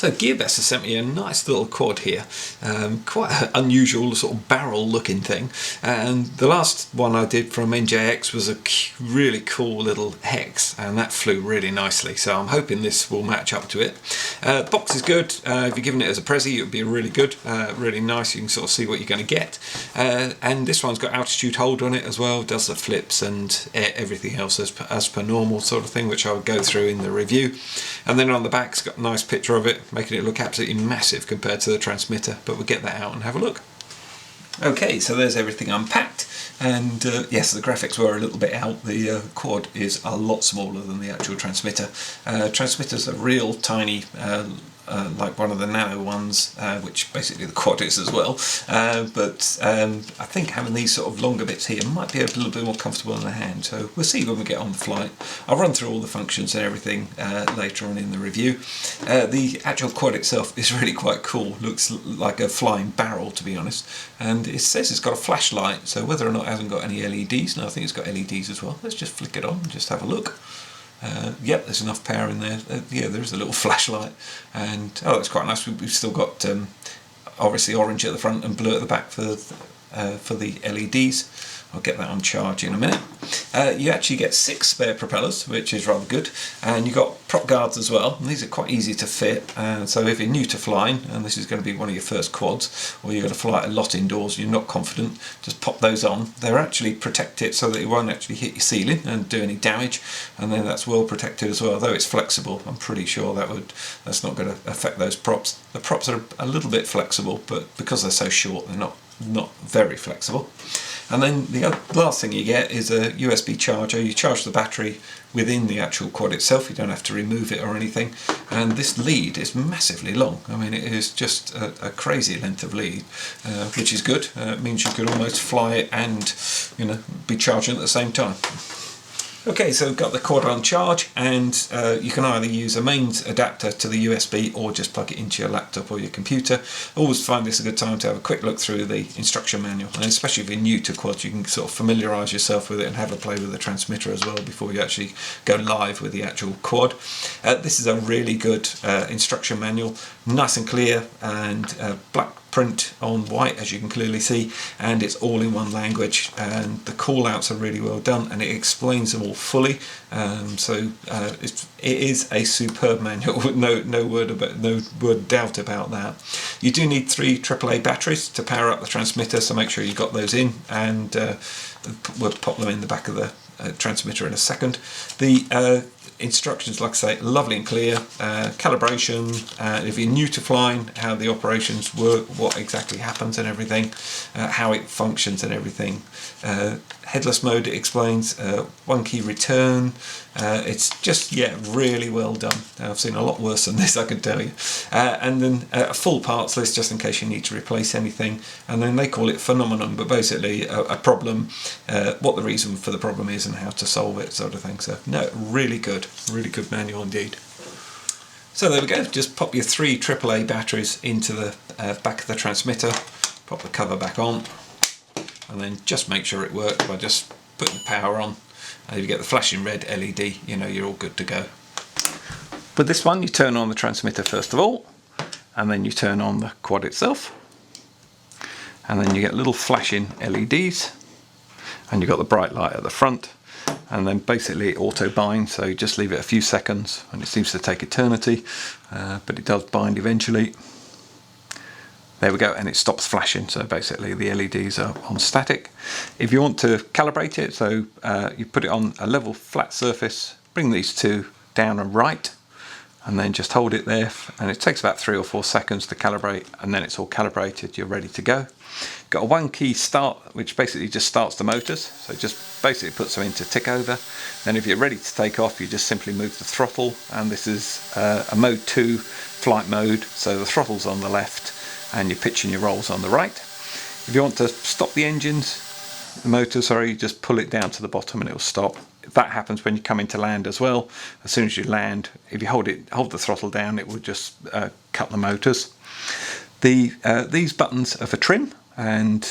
So Gearbest has sent me a nice little quad here, quite an unusual sort of barrel looking thing, and the last one I did from MJX was a really cool little hex, and that flew really nicely, so I'm hoping this will match up to it. The box is good. If you're giving it as a prezi, it would be really good, really nice. You can sort of see what you're going to get, and this one's got altitude hold on it as well, does the flips and everything else as per normal sort of thing, which I'll go through in the review. And then on the back it's got a nice picture of it, making it look absolutely massive compared to the transmitter, but we'll get that out and have a look. Okay, so there's everything unpacked, and yes, the graphics were a little bit out. The quad is a lot smaller than the actual transmitter. Transmitter's a real tiny, like one of the Nano ones, which basically the quad is as well, but I think having these sort of longer bits here might be a little bit more comfortable in the hand, so we'll see when we get on the flight. I'll run through all the functions and everything later on in the review. The actual quad itself is really quite cool, looks like a flying barrel to be honest, and it says it's got a flashlight, so whether or not it hasn't got any LEDs, no, I think it's got LEDs as well. Let's just flick it on and just have a look. Yep, there's enough power in there. Yeah, there's a little flashlight, and oh, that's quite nice. We've still got obviously orange at the front and blue at the back for the LEDs. I'll get that on charge in a minute. You actually get 6 spare propellers, which is rather good, and you've got prop guards as well, and these are quite easy to fit, so if you're new to flying and this is going to be one of your first quads, or you're going to fly a lot indoors and you're not confident, just pop those on. They're actually protected so that it won't actually hit your ceiling and do any damage, and then that's well protected as well. Though it's flexible, I'm pretty sure that's not going to affect those props. The props are a little bit flexible, but because they're so short they're not very flexible. And then the last thing you get is a USB charger. You charge the battery within the actual quad itself, you don't have to remove it or anything. And this lead is massively long. I mean, it is just a crazy length of lead, which is good. It means you could almost fly it and, you know, be charging at the same time. Okay, so we've got the quad on charge, and you can either use a mains adapter to the USB or just plug it into your laptop or your computer. I always find this a good time to have a quick look through the instruction manual, and especially if you're new to quads, you can sort of familiarise yourself with it and have a play with the transmitter as well before you actually go live with the actual quad. This is a really good instruction manual, nice and clear, and black print on white, as you can clearly see, and it's all in one language, and the call outs are really well done, and it explains them all fully, so it is a superb manual, no word doubt about that. You do need 3 AAA batteries to power up the transmitter, so make sure you got those in, and we'll pop them in the back of the transmitter in a second. The instructions, like I say, lovely and clear. Calibration, if you're new to flying, how the operations work, what exactly happens and everything, how it functions and everything. Headless mode, it explains, 1 key return. It's just, yeah, really well done. I've seen a lot worse than this, I can tell you. And then a full parts list just in case you need to replace anything, and then they call it phenomenon, but basically a problem, what the reason for the problem is and how to solve it, sort of thing. So no, really good manual indeed. So there we go, just pop your 3 AAA batteries into the back of the transmitter, pop the cover back on, and then just make sure it works by just putting the power on. And if you get the flashing red LED, you know you're all good to go. With this one, you turn on the transmitter first of all, and then you turn on the quad itself, and then you get little flashing LEDs, and you've got the bright light at the front, and then basically it auto binds, so you just leave it a few seconds, and it seems to take eternity, but it does bind eventually. There we go, and it stops flashing, so basically the LEDs are on static. If you want to calibrate it, so you put it on a level flat surface, bring these 2 down and right, and then just hold it there, and it takes about 3 or 4 seconds to calibrate, and then it's all calibrated, you're ready to go. Got a 1 key start, which basically just starts the motors, so it just basically puts them into tick over. Then if you're ready to take off, you just simply move the throttle, and this is a mode 2 flight mode, so the throttle's on the left and your pitch and your rolls on the right. If you want to stop the motor, you just pull it down to the bottom and it will stop. That happens when you come into land as well. As soon as you land, if you hold the throttle down, it will just cut the motors. These buttons are for trim, and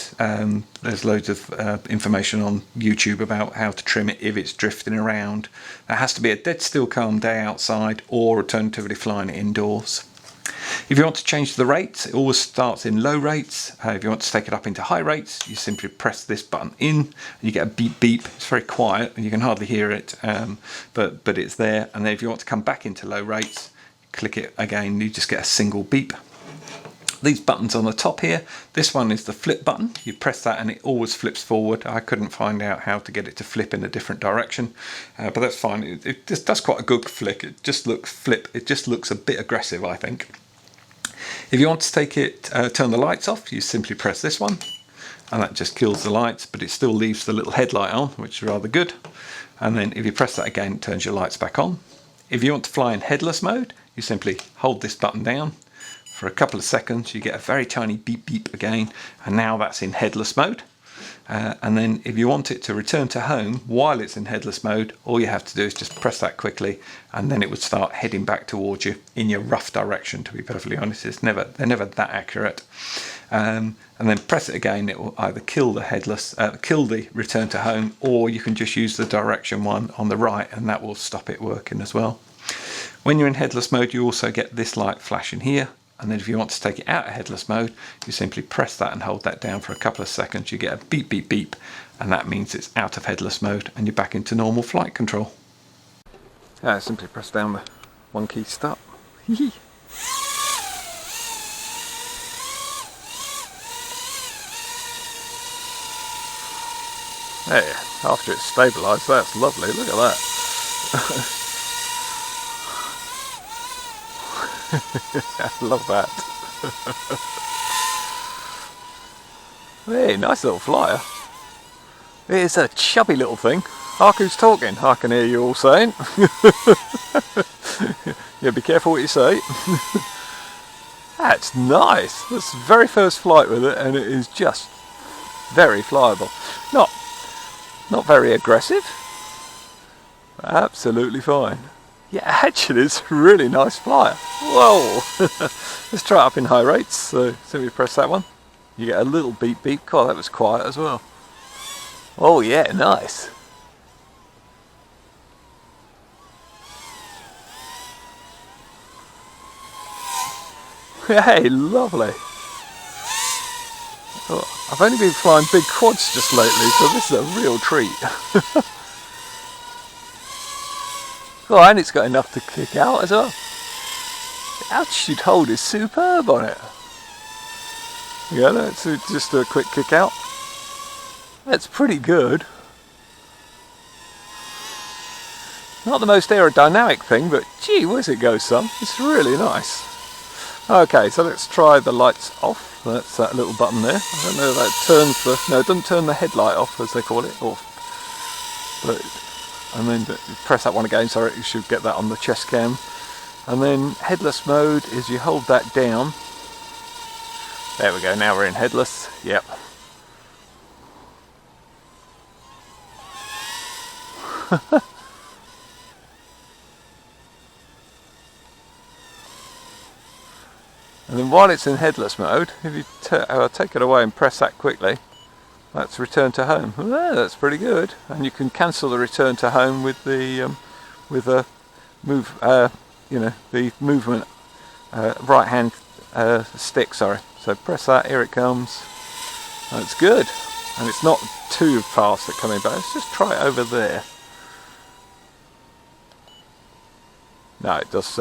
there's loads of information on YouTube about how to trim it if it's drifting around. It has to be a dead still calm day outside, or alternatively flying it indoors. If you want to change the rates, it always starts in low rates. If you want to take it up into high rates, you simply press this button in, and you get a beep beep. It's very quiet, and you can hardly hear it, but it's there. And then if you want to come back into low rates, click it again, you just get a single beep. These buttons on the top here, this one is the flip button. You press that and it always flips forward. I couldn't find out how to get it to flip in a different direction, but that's fine. It just does quite a good flick. It just looks a bit aggressive, I think. If you want to take it, turn the lights off, you simply press this one, and that just kills the lights, but it still leaves the little headlight on, which is rather good. And then if you press that again, it turns your lights back on. If you want to fly in headless mode, you simply hold this button down. For a couple of seconds, you get a very tiny beep beep again, and now that's in headless mode. And then if you want it to return to home while it's in headless mode, all you have to do is just press that quickly, and then it would start heading back towards you in your rough direction. To be perfectly honest, they're never that accurate. And then press it again, it will either kill the return to home, or you can just use the direction one on the right, and that will stop it working as well. When you're in headless mode, you also get this light flashing here. And then if you want to take it out of headless mode, you simply press that and hold that down for a couple of seconds. You get a beep, beep, beep, and that means it's out of headless mode and you're back into normal flight control. Simply press down the one key stop. There, after it's stabilised, that's lovely. Look at that. I love that. Hey, nice little flyer. It's a chubby little thing. Hark who's talking, I can hear you all saying. Yeah, be careful what you say. That's nice. That's the very first flight with it, and it is just very flyable. Not very aggressive. Absolutely fine. Yeah, actually it's a really nice flyer. Whoa! Let's try it up in high rates. So simply press that one. You get a little beep beep. God, that was quiet as well. Oh yeah, nice. Hey, lovely. Oh, I've only been flying big quads just lately, so this is a real treat. Oh, and it's got enough to kick out as well. The altitude hold is superb on it. Yeah, let's just do a quick kick out. That's pretty good. Not the most aerodynamic thing, but gee whiz, it goes some. It's really nice. Okay, so let's try the lights off. That's that little button there. I don't know if that turns the... No, it doesn't turn the headlight off, as they call it. And then press that one again, sorry, you should get that on the chest cam. And then headless mode is you hold that down. There we go, now we're in headless. Yep. And then while it's in headless mode, if you take it away and press that quickly, that's return to home. Well, that's pretty good. And you can cancel the return to home with the the movement right hand stick. Sorry. So press that. Here it comes. That's good. And it's not too fast at coming back. Let's just try it over there. No, it does.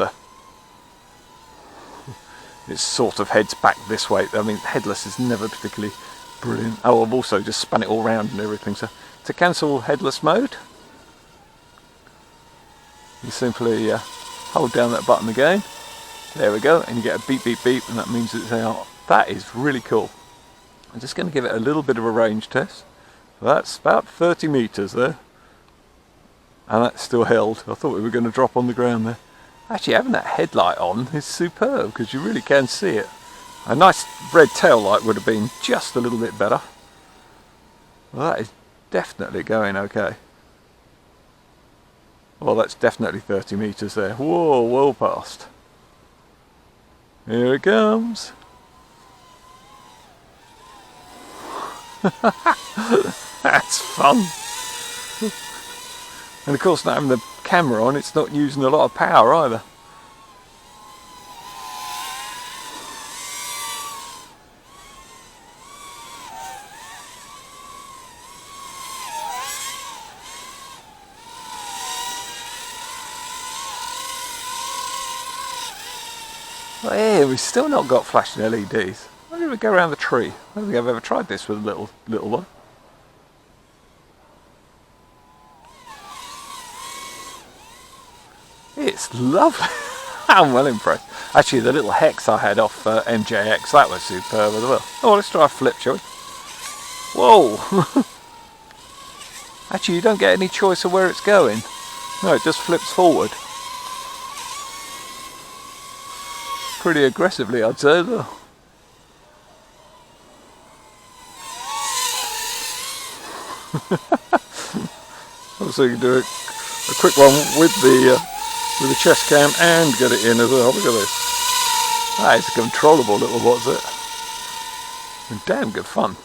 It sort of heads back this way. I mean, headless is never particularly brilliant. Oh, I've also just spun it all round and everything. So to cancel headless mode, you simply hold down that button again. There we go, and you get a beep beep beep, and that means it's out. That is really cool. I'm just going to give it a little bit of a range test. That's about 30 meters there, and that's still held. I thought we were going to drop on the ground there. Actually, having that headlight on is superb because you really can see it. A nice red tail light would have been just a little bit better. Well, that is definitely going okay. Well, that's definitely 30 meters there. Whoa, well past. Here it comes. That's fun. And of course, not having the camera on, it's not using a lot of power either. Well, here we've still not got flashing LEDs. Why don't we go around the tree? I don't think I've ever tried this with a little one. It's lovely. I'm well impressed. Actually, the little hex I had off MJX, that was superb as well. Oh, let's try a flip, shall we? Whoa! Actually, you don't get any choice of where it's going. No, it just flips forward. Pretty aggressively, I'd say, though. Also, you can do a quick one with the chest cam and get it in as well. Look at this. That is a controllable little what's it. And damn good fun.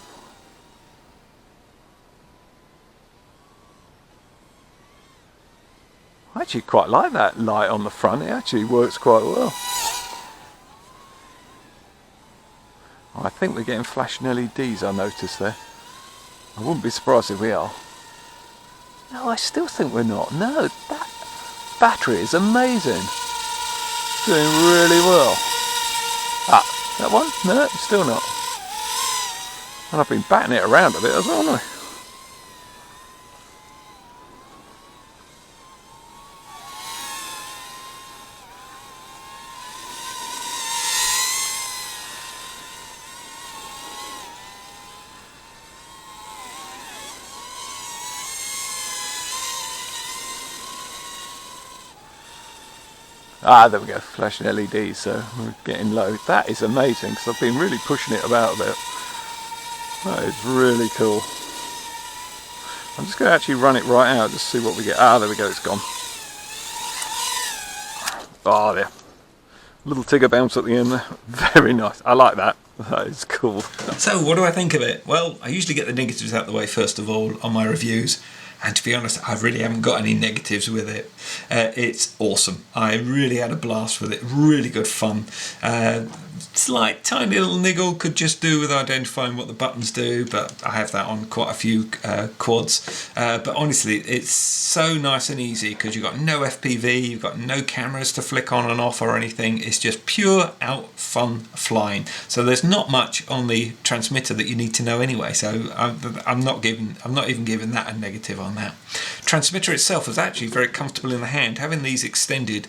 I actually quite like that light on the front. It actually works quite well. I think we're getting flashing LEDs, I noticed there. I wouldn't be surprised if we are. No, I still think we're not. No, that battery is amazing. It's doing really well. Ah, that one? No, still not. And I've been batting it around a bit as well, haven't I? Ah, there we go, flashing LEDs, so we're getting low. That is amazing, because I've been really pushing it about a bit. That is really cool. I'm just going to actually run it right out, just see what we get. Ah, there we go, it's gone. Ah, there. Little Tigger bounce at the end there. Very nice. I like that. That is cool. So what do I think of it? Well, I usually get the negatives out of the way first of all on my reviews. And to be honest, I really haven't got any negatives with it. It's awesome. I really had a blast with it. Really good fun. Slight tiny little niggle could just do with identifying what the buttons do, but I have that on quite a few quads. But honestly, it's so nice and easy because you've got no FPV, you've got no cameras to flick on and off or anything. It's just pure out fun flying. So there's not much on the transmitter that you need to know anyway. So I'm not even giving that a negative on that. Transmitter itself is actually very comfortable in the hand. Having these extended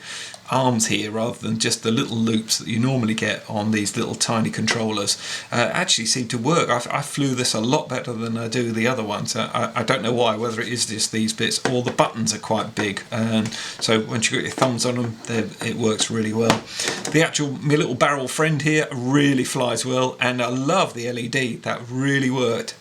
arms here rather than just the little loops that you normally get on these little tiny controllers actually seem to work. I flew this a lot better than I do the other ones. I don't know why, whether it is just these bits or the buttons are quite big, so once you've got your thumbs on them it works really well. My little barrel friend here really flies well, and I love the LED. That really worked.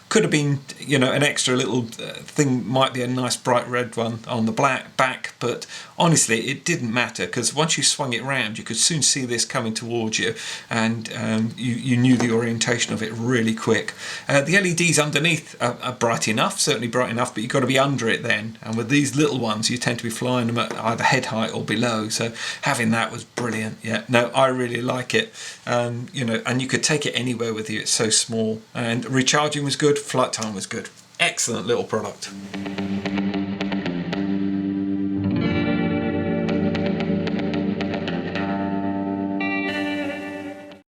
Could have been, you know, an extra little thing, might be a nice bright red one on the black back, but honestly it didn't matter because once you swung it round you could soon see this coming towards you, and you knew the orientation of it really quick. The LEDs underneath are bright enough, certainly bright enough, but you've got to be under it then, and with these little ones you tend to be flying them at either head height or below, so having that was brilliant. Yeah, no, I really like it. You know, and you could take it anywhere with you, it's so small, and recharging was good, flight time was good. Excellent little product.